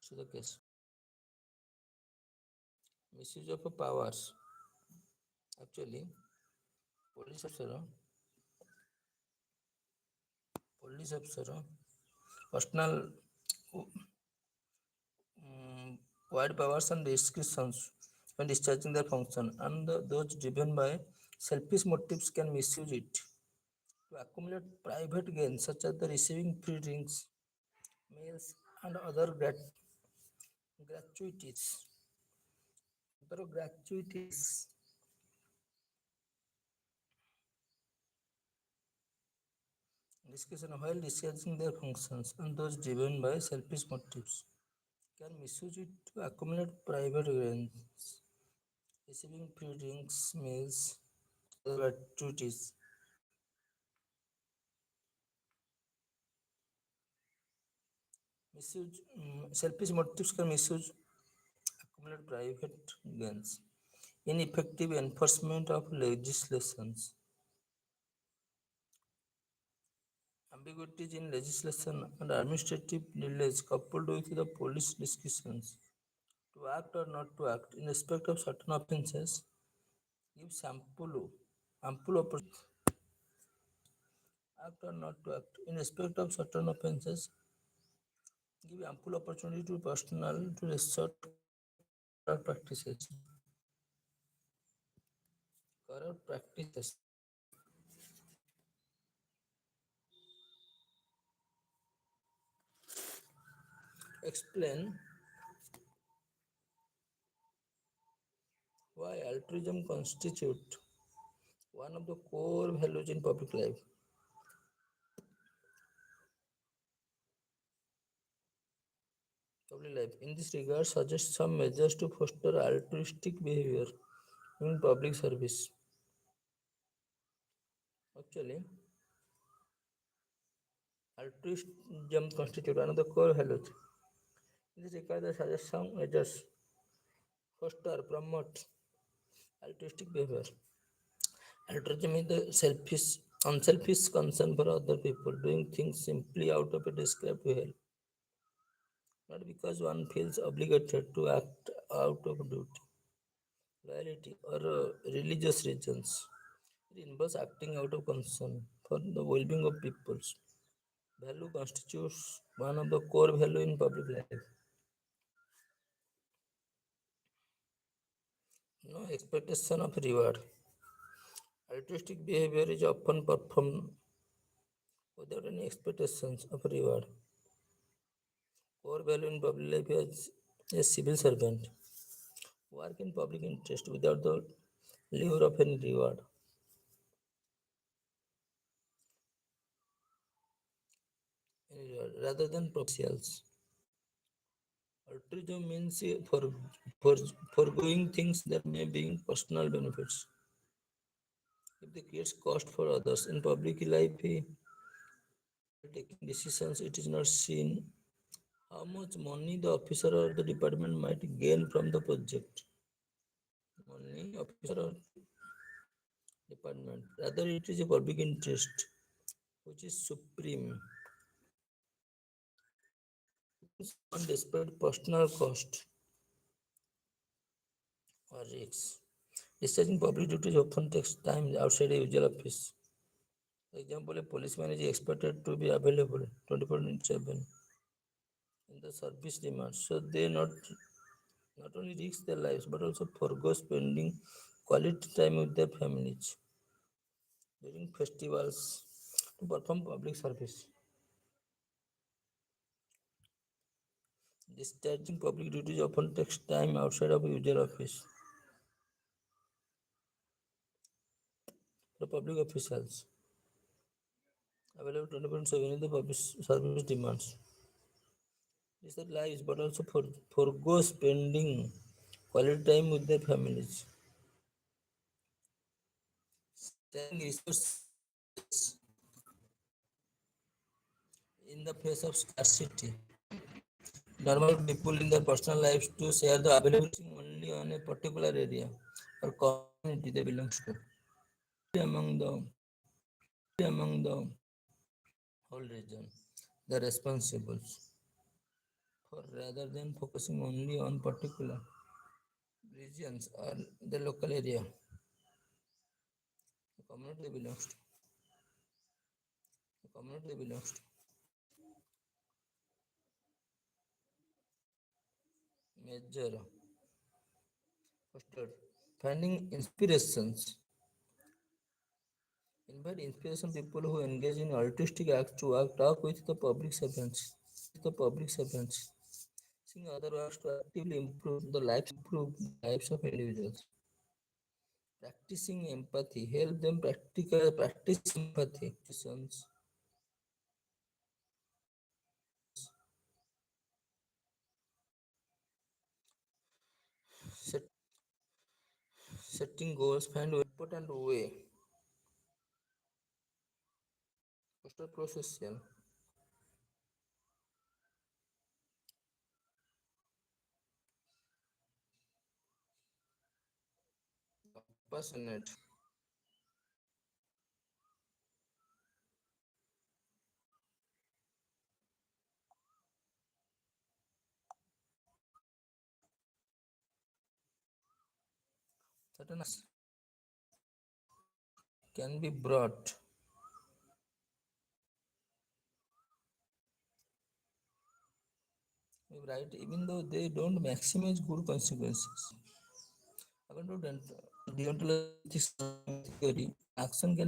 to the case. Misuse of powers. Actually, police officer, police officer, personal um, wide powers and restrictions when discharging their function, and those driven by selfish motives can misuse it to accumulate private gains, such as the receiving free drinks, meals, and other gratuities. Other gratuities. Discussion while discharging their functions, and those driven by selfish motives can misuse it to accumulate private gains, receiving free drinks, meals, other gratuities. Selfish motives can misuse accumulate private gains. Ineffective enforcement of legislations. Ambiguities in legislation and administrative delays coupled with the police discretions to act or not to act in respect of certain offences gives ample opportunity act or not to act in respect of certain offences give ample opportunity to personnel to resort corrupt practices. Explain why altruism constitute one of the core values in public life. Public life. In this regard, suggest some measures to foster altruistic behavior in public service. Actually, altruism constitute one of the core values. In this regard, they suggest some measures foster, promote altruistic behavior. Altruism is the unselfish concern for other people, doing things simply out of a desire to help, not because one feels obligated to act out of duty, loyalty, or religious reasons. It involves acting out of concern for the well-being of peoples. Value constitutes one of the core value in public life. No expectation of reward. Altruistic behavior is often performed without any expectations of reward. Core value in public life as a civil servant. Work in public interest without the lure of any reward. Rather than proposals. Altruism means for, foregoing things that may bring personal benefits. If they create cost for others in public life, while taking decisions, it is not seen how much money the officer or the department might gain from the project. Money, officer or department. Rather, it is a public interest which is supreme. Someone despite personal cost or risks. Discharging public duties often takes time outside the usual office. For example, a policeman is expected to be available 24/7 in the service demands, so they not only risk their lives but also forgo spending quality time with their families during festivals to perform public service. Discharging public duties often takes time outside of usual office. The public officials available 24/7 in the public service demands. It's their lives but also forgo spending quality time with their families. Sharing resources in the face of scarcity. Normal people in their personal lives to share the availability only on a particular area or community they belongs to. Among the whole region, the responsibles for rather than focusing only on particular regions or the local area the community belongs to. The community belongs to. Major foster finding inspirations. Invite inspiration people who engage in artistic acts to work, talk with the public servants. Seeing other works to actively improve the lives of individuals. Practicing empathy, help them practice empathy. Set, setting goals, find an important way. Foster procession, compassionate, certain can be brought right even though they don't maximize good consequences. According to deontological theory, action can